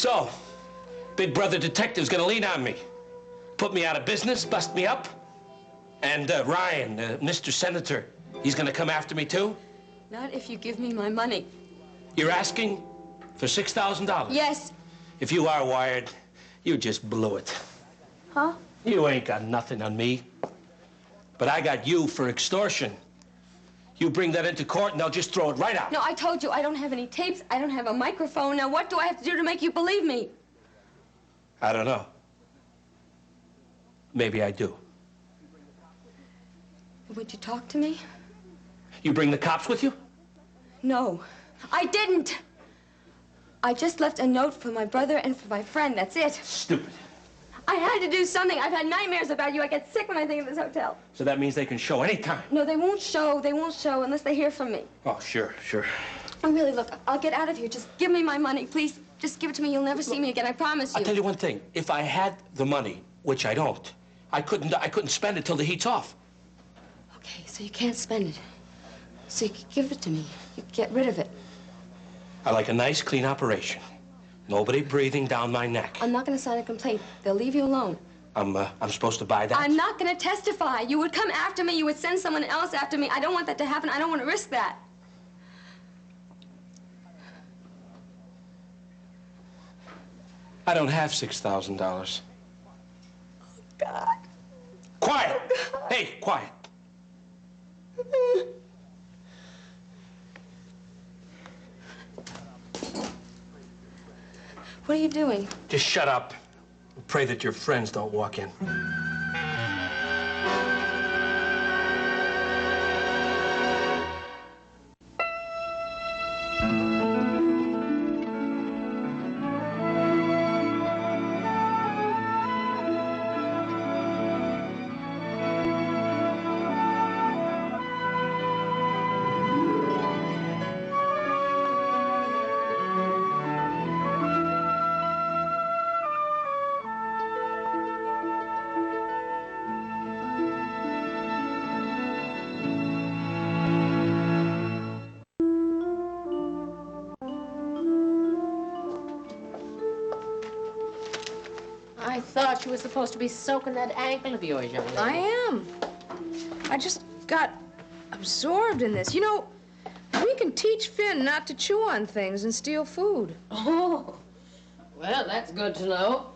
So, Big Brother Detective's gonna lean on me. Put me out of business, bust me up. And Ryan, Mr. Senator, he's gonna come after me too? Not if you give me my money. You're asking for $6,000? Yes. If you are wired, you just blew it. Huh? You ain't got nothing on me. But I got you for extortion. You bring that into court and they'll just throw it right out. No, I told you I don't have any tapes. I don't have a microphone. Now, what do I have to do to make you believe me? I don't know. Maybe I do. Would you talk to me? You bring the cops with you? No, I didn't. I just left a note for my brother and for my friend. That's it. Stupid. I had to do something. I've had nightmares about you. I get sick when I think of this hotel. So that means they can show anytime? No, they won't show. They won't show unless they hear from me. Oh, sure, sure. Oh, really, look, I'll get out of here. Just give me my money, please. Just give it to me. You'll never see me again. I promise you. I'll tell you one thing. If I had the money, which I don't, I couldn't spend it till the heat's off. Okay, so you can't spend it. So you can give it to me. You can get rid of it. I like a nice, clean operation. Nobody breathing down my neck. I'm not going to sign a complaint. They'll leave you alone. I'm supposed to buy that? I'm not going to testify. You would come after me. You would send someone else after me. I don't want that to happen. I don't want to risk that. I don't have $6,000. Oh, God. Quiet! Hey, quiet. What are you doing? Just shut up. Pray that your friends don't walk in. I thought you were supposed to be soaking that ankle of yours, young lady. I am. I just got absorbed in this. You know, we can teach Finn not to chew on things and steal food. Oh, well, that's good to know.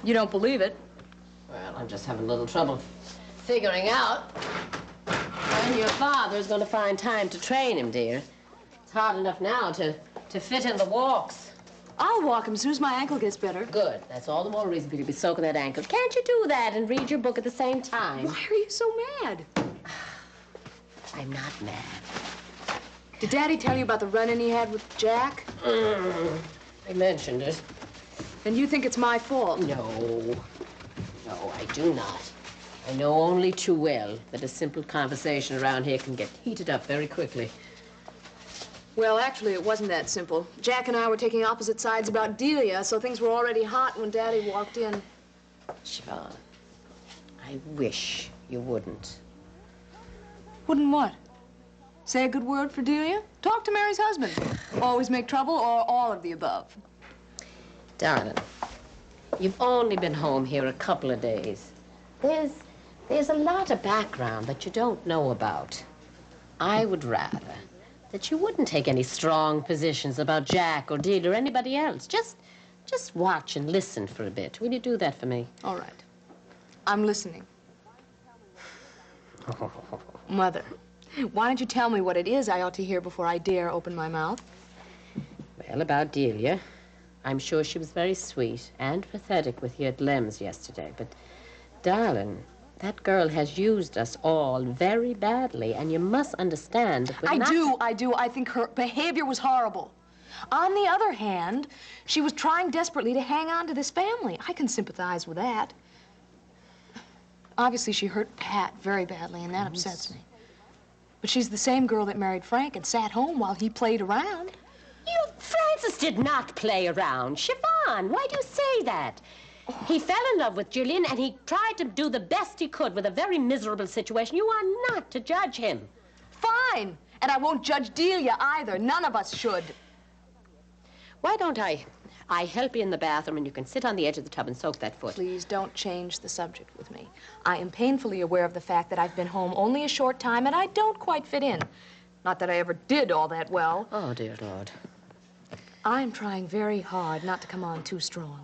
You don't believe it? Well, I'm just having a little trouble figuring out when your father's going to find time to train him, dear. It's hard enough now to fit in the walks. I'll walk him as soon as my ankle gets better. Good. That's all the more reason for you to be soaking that ankle. Can't you do that and read your book at the same time? Why are you so mad? I'm not mad. Did Daddy tell you about the run-in he had with Jack? I mentioned it. Then you think it's my fault? No. No, I do not. I know only too well that a simple conversation around here can get heated up very quickly. Well, actually, it wasn't that simple. Jack and I were taking opposite sides about Delia, so things were already hot when Daddy walked in. Siobhan, I wish you wouldn't. Wouldn't what? Say a good word for Delia? Talk to Mary's husband. Always make trouble or all of the above? Darling, you've only been home here a couple of days. There's a lot of background that you don't know about. I would rather that you wouldn't take any strong positions about Jack or Delia or anybody else. Just watch and listen for a bit. Will you do that for me? All right. I'm listening. Mother, why don't you tell me what it is I ought to hear before I dare open my mouth? Well, about Delia, I'm sure she was very sweet and pathetic with you at Lem's yesterday. But, darling, that girl has used us all very badly, and you must understand that I do. I think her behavior was horrible. On the other hand, she was trying desperately to hang on to this family. I can sympathize with that. Obviously, she hurt Pat very badly, and that upsets me. But she's the same girl that married Frank and sat home while he played around. Francis did not play around. Siobhan, why do you say that? He fell in love with Gillian, and he tried to do the best he could with a very miserable situation. You are not to judge him. Fine. And I won't judge Delia either. None of us should. Why don't I I help you in the bathroom, and you can sit on the edge of the tub and soak that foot. Please don't change the subject with me. I am painfully aware of the fact that I've been home only a short time and I don't quite fit in. Not that I ever did all that well. Oh, dear Lord. I'm trying very hard not to come on too strong.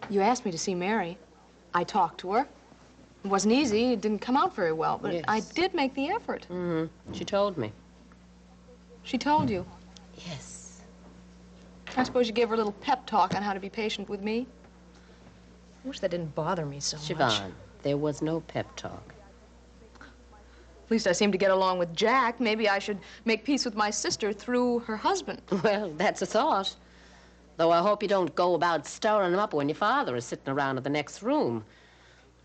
You asked me to see Mary. I talked to her. It wasn't easy. It didn't come out very well, but Yes. I did make the effort. Mm-hmm. She told me. She told you. Yes. I suppose you gave her a little pep talk on how to be patient with me. I wish that didn't bother me so much. Siobhan, there was no pep talk. At least I seem to get along with Jack. Maybe I should make peace with my sister through her husband. Well, that's a thought. Though I hope you don't go about stirring him up when your father is sitting around in the next room.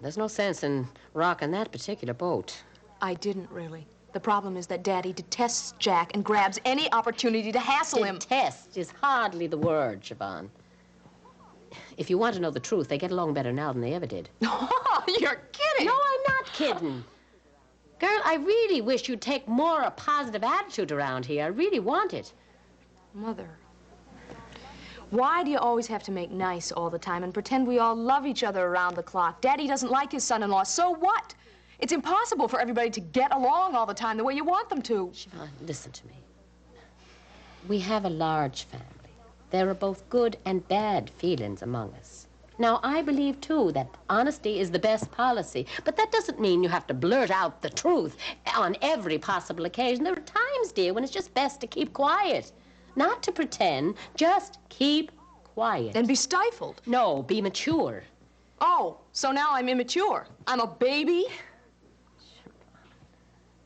There's no sense in rocking that particular boat. I didn't really. The problem is that Daddy detests Jack and grabs any opportunity to hassle him. Detest is hardly the word, Siobhan. If you want to know the truth, they get along better now than they ever did. You're kidding. No, I'm not kidding. Girl, I really wish you'd take more a positive attitude around here. I really want it. Mother, why do you always have to make nice all the time and pretend we all love each other around the clock? Daddy doesn't like his son-in-law, so what? It's impossible for everybody to get along all the time the way you want them to. Siobhan, listen to me. We have a large family. There are both good and bad feelings among us. Now, I believe, too, that honesty is the best policy, but that doesn't mean you have to blurt out the truth on every possible occasion. There are times, dear, when it's just best to keep quiet. Not to pretend, just keep quiet. And be stifled. No, be mature. Oh, so now I'm immature. I'm a baby?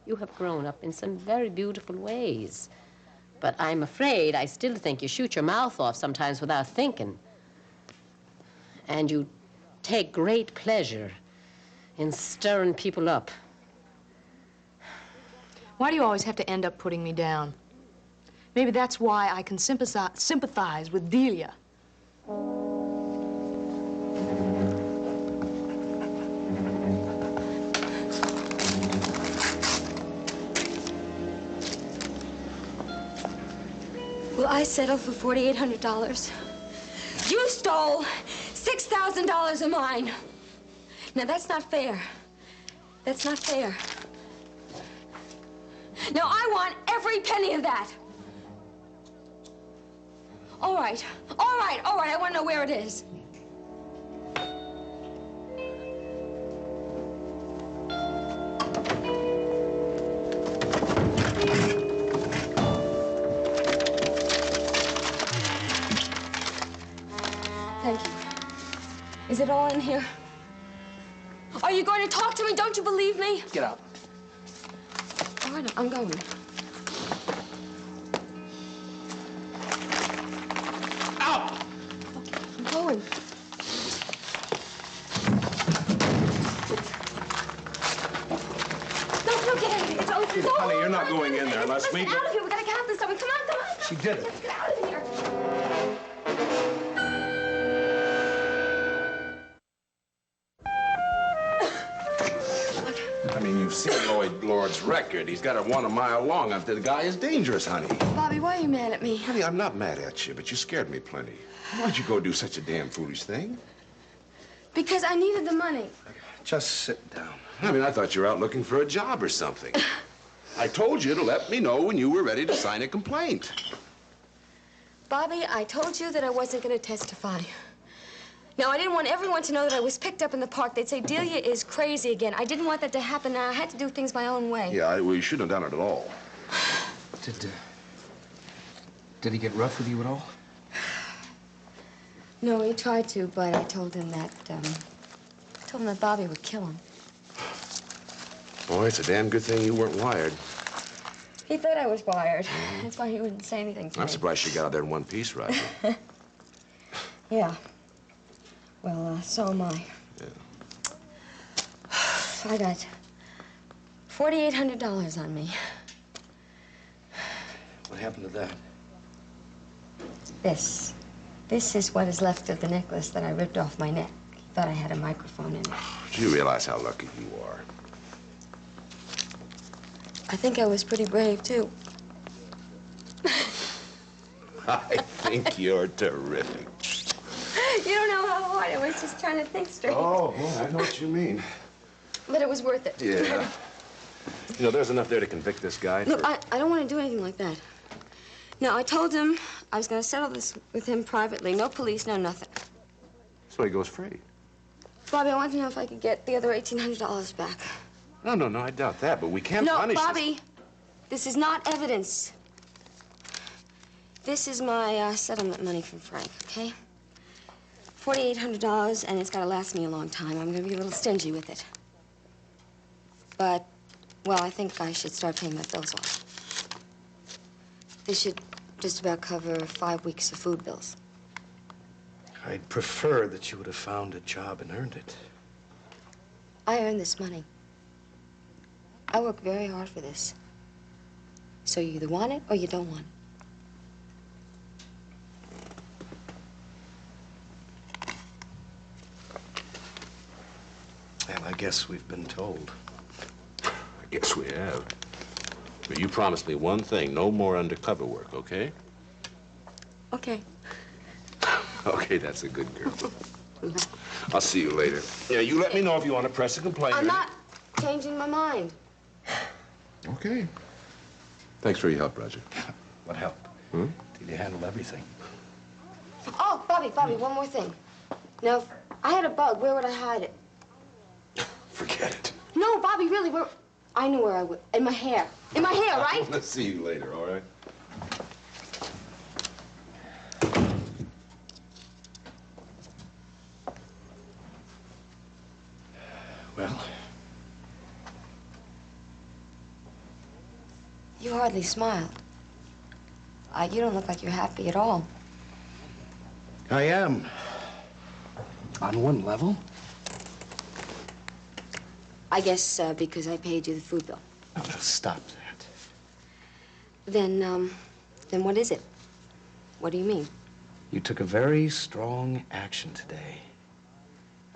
You have grown up in some very beautiful ways. But I'm afraid I still think you shoot your mouth off sometimes without thinking. And you take great pleasure in stirring people up. Why do you always have to end up putting me down? Maybe that's why I can sympathize with Delia. Will I settle for $4,800? You stole $6,000 of mine. Now, that's not fair. That's not fair. Now, I want every penny of that. All right, all right, all right. I want to know where it is. Thank you. Is it all in here? Are you going to talk to me? Don't you believe me? Get out. All right, I'm going. Out! Okay, I'm going. Don't get out of here. It's over. It's over. Honey, you're not going in there unless we... Get out of here. We gotta get out of this stuff. Come on, come on. She did it. Let's get out of here. I mean, you've seen Lloyd Lord's record. He's got it 1 mile long. The guy is dangerous, honey. Bobby, why are you mad at me? Honey, I'm not mad at you, but you scared me plenty. Why'd you go do such a damn foolish thing? Because I needed the money. Just sit down. I mean, I thought you were out looking for a job or something. I told you to let me know when you were ready to sign a complaint. Bobby, I told you that I wasn't going to testify. Now, I didn't want everyone to know that I was picked up in the park. They'd say Delia is crazy again. I didn't want that to happen. Now, I had to do things my own way. Yeah, well, you shouldn't have done it at all. Did he get rough with you at all? No, he tried to, but I told him that Bobby would kill him. Boy, it's a damn good thing you weren't wired. He thought I was wired. That's why he wouldn't say anything to me. I'm surprised she got out there in one piece, Roger. Yeah. Well, so am I. Yeah. I got $4,800 on me. What happened to that? This is what is left of the necklace that I ripped off my neck. He thought I had a microphone in it. Do you realize how lucky you are? I think I was pretty brave, too. I think think you're terrific. You don't know how hard I was just trying to think straight. Oh, well, I know what you mean. But it was worth it. Yeah. You know, there's enough there to convict this guy. Look, I don't want to do anything like that. No, I told him I was going to settle this with him privately. No police, no nothing. So he goes free. Bobby, I want to know if I could get the other $1,800 back. No, I doubt that, but we can't punish No, Bobby, this is not evidence. This is my settlement money from Frank, okay? $4,800, and it's got to last me a long time. I'm going to be a little stingy with it. But, well, I think I should start paying my bills off. This should just about cover 5 weeks of food bills. I'd prefer that you would have found a job and earned it. I earned this money. I work very hard for this. So you either want it or you don't want it. Well, I guess we've been told. I guess we have. But you promised me one thing, no more undercover work, okay? Okay. Okay, that's a good girl. I'll see you later. Yeah, you let me know if you want to press a complaint. I'm not changing my mind. Okay. Thanks for your help, Roger. What help? Hmm? Did you handle everything? Oh, Bobby, one more thing. Now, if I had a bug, where would I hide it? Forget it. No, Bobby, really, where... I knew where I would. In my hair. In my hair, right? Let's see you later, all right? Well, You hardly smiled. You don't look like you're happy at all. I am. On one level. I guess because I paid you the food bill. Oh, stop that. Then what is it? What do you mean? You took a very strong action today.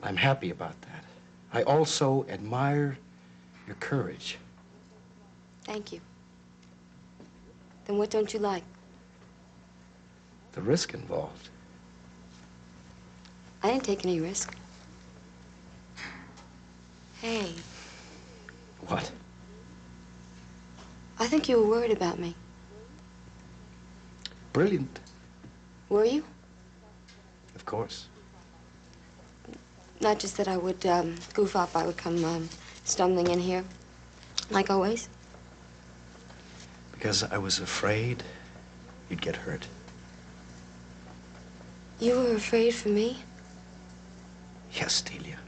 I'm happy about that. I also admire your courage. Thank you. Then what don't you like? The risk involved. I didn't take any risk. Hey, What? I think you were worried about me. Brilliant. Were you? Of course. Not just that I would goof up, I would come stumbling in here, like always. Because I was afraid you'd get hurt. You were afraid for me? Yes, Delia.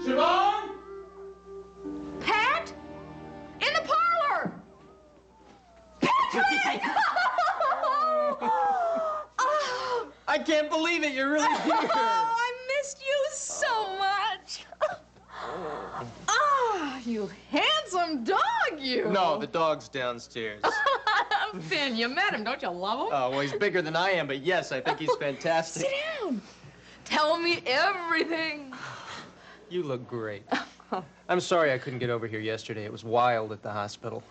Siobhan! Pat? In the parlor! Patrick! Oh, I can't believe it. You're really here. I missed you so much. Ah, you handsome dog, you. No, the dog's downstairs. Finn, you met him. Don't you love him? Oh, well, he's bigger than I am, but yes, I think he's fantastic. Sit down. Tell me everything. You look great. I'm sorry I couldn't get over here yesterday. It was wild at the hospital.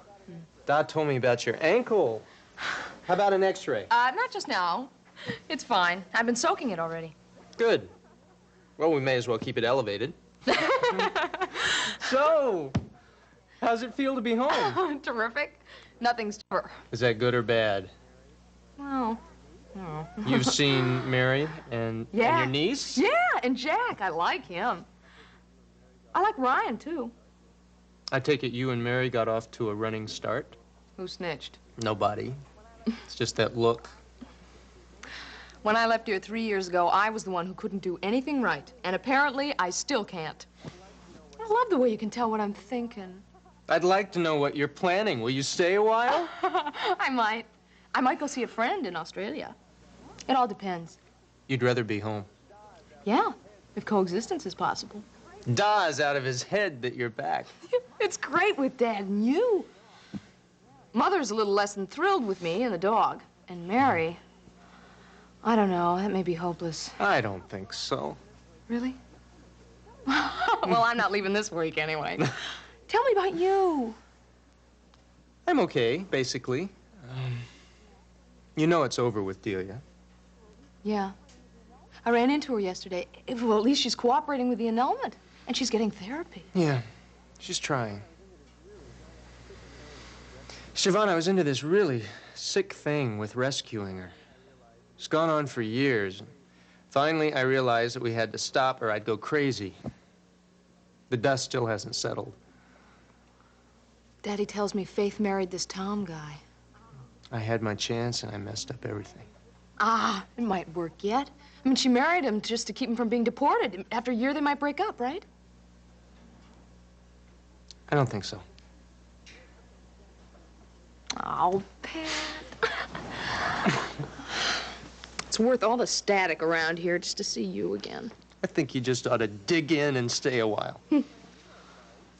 Dad told me about your ankle. How about an x-ray? Not just now. It's fine. I've been soaking it already. Good. Well, we may as well keep it elevated. So, how's it feel to be home? Terrific. Nothing's ever. Is that good or bad? Well, no. You've seen Mary and your niece? Yeah, and Jack. I like him. I like Ryan, too. I take it you and Mary got off to a running start? Who snitched? Nobody. It's just that look. When I left here 3 years ago, I was the one who couldn't do anything right. And apparently, I still can't. I love the way you can tell what I'm thinking. I'd like to know what you're planning. Will you stay a while? I might. I might go see a friend in Australia. It all depends. You'd rather be home. Yeah, if coexistence is possible. Da's out of his head that you're back. It's great with Dad and you. Mother's a little less than thrilled with me and the dog. And Mary, I don't know. That may be hopeless. I don't think so. Really? Well, I'm not leaving this week anyway. Tell me about you. I'm okay, basically. You know it's over with Delia. Yeah. I ran into her yesterday. Well, at least she's cooperating with the annulment. And she's getting therapy. Yeah, she's trying. Siobhan, I was into this really sick thing with rescuing her. It's gone on for years. Finally, I realized that we had to stop or I'd go crazy. The dust still hasn't settled. Daddy tells me Faith married this Tom guy. I had my chance and I messed up everything. Ah, it might work yet. I mean, she married him just to keep him from being deported. After a year, they might break up, right? I don't think so. Oh, Pat. It's worth all the static around here just to see you again. I think you just ought to dig in and stay a while.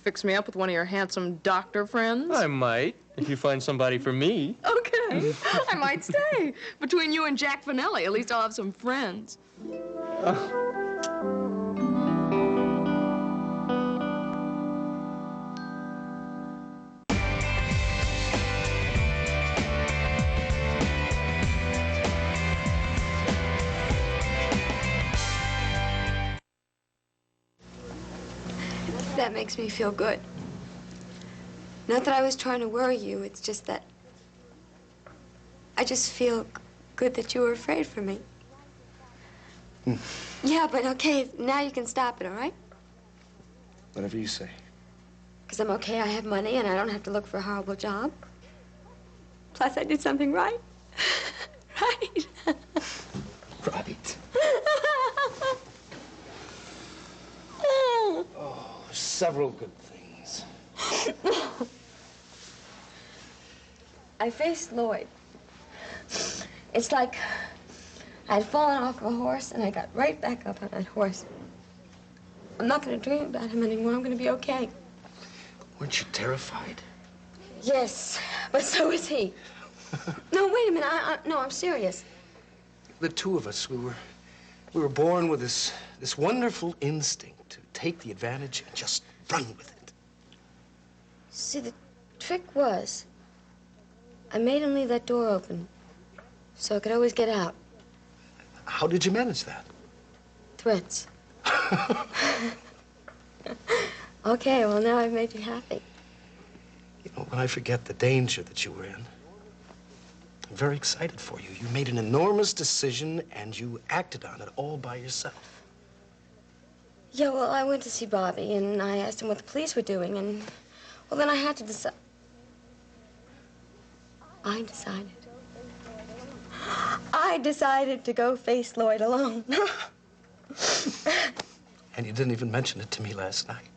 Fix me up with one of your handsome doctor friends? I might, if you find somebody for me. Okay, I might stay. Between you and Jack Finelli, at least I'll have some friends. That makes me feel good. Not that I was trying to worry you, it's just that I just feel good that you were afraid for me. Yeah, but okay, now you can stop it, all right? Whatever you say. Because I'm okay, I have money, and I don't have to look for a horrible job. Plus, I did something right. Right? Right. Oh, several good things. I faced Lloyd. It's like I'd fallen off a horse, and I got right back up on that horse. I'm not going to dream about him anymore. I'm going to be okay. Weren't you terrified? Yes, but so is he. No, wait a minute. No, I'm serious. The two of us, we were born with this wonderful instinct to take the advantage and just run with it. See, the trick was I made him leave that door open so I could always get out. How did you manage that? Threats. Okay, well, now I've made you happy. You know, when I forget the danger that you were in, I'm very excited for you. You made an enormous decision, and you acted on it all by yourself. Yeah, well, I went to see Bobby, and I asked him what the police were doing, and, well, then I had to decide. I decided to go face Lloyd alone. And you didn't even mention it to me last night.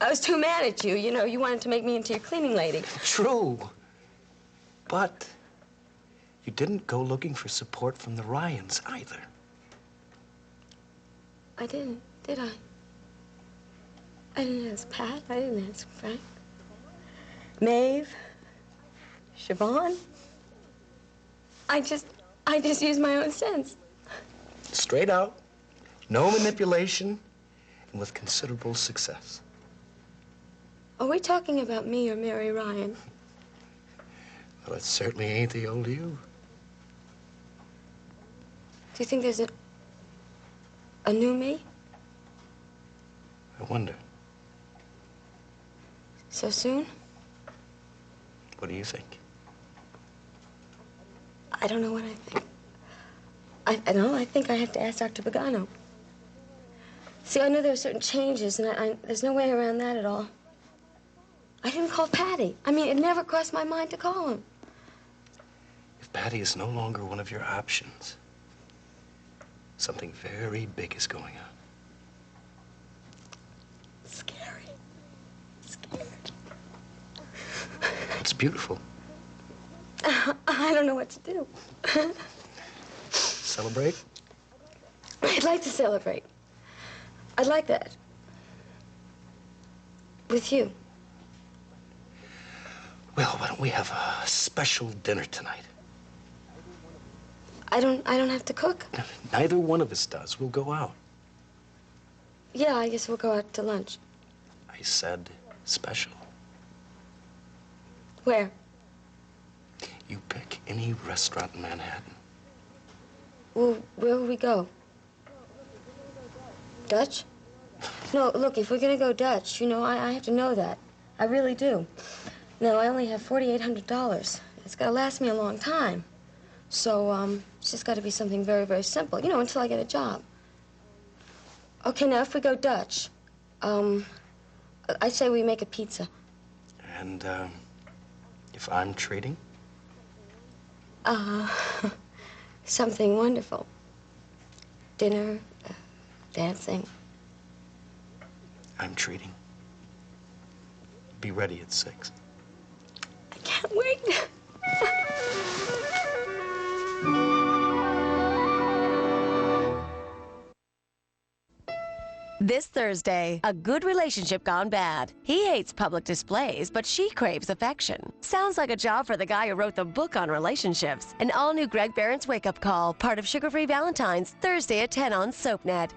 I was too mad at you. You know, you wanted to make me into your cleaning lady. True. But you didn't go looking for support from the Ryans either. I didn't, did I? I didn't ask Pat. I didn't ask Frank. Maeve. Siobhan. I just used my own sense. Straight out, no manipulation, and with considerable success. Are we talking about me or Mary Ryan? Well, it certainly ain't the old you. Do you think there's a new me? I wonder. So soon? What do you think? I don't know what I think. I don't know. I think I have to ask Dr. Pagano. See, I knew there were certain changes, and there's no way around that at all. I didn't call Patty. I mean, it never crossed my mind to call him. If Patty is no longer one of your options, something very big is going on. Scary. Scared. It's beautiful. I don't know what to do. Celebrate? I'd like to celebrate. I'd like that. With you. Well, why don't we have a special dinner tonight? I don't have to cook. Neither one of us does. We'll go out. Yeah, I guess we'll go out to lunch. I said special. Where? You pick any restaurant in Manhattan. Well, where will we go? Dutch? No, look, if we're gonna go Dutch, you know, I have to know that. I really do. Now, I only have $4,800. It's gotta last me a long time. So, it's just gotta be something very, very simple, you know, until I get a job. Okay, now, if we go Dutch, I say we make a pizza. And, if I'm treating? Something wonderful. Dinner, dancing. I'm treating. Be ready at 6. I can't wait. This Thursday, a good relationship gone bad. He hates public displays, but she craves affection. Sounds like a job for the guy who wrote the book on relationships. An all-new Greg Barron's Wake Up Call, part of Sugar Free Valentine's, Thursday at 10 on SoapNet.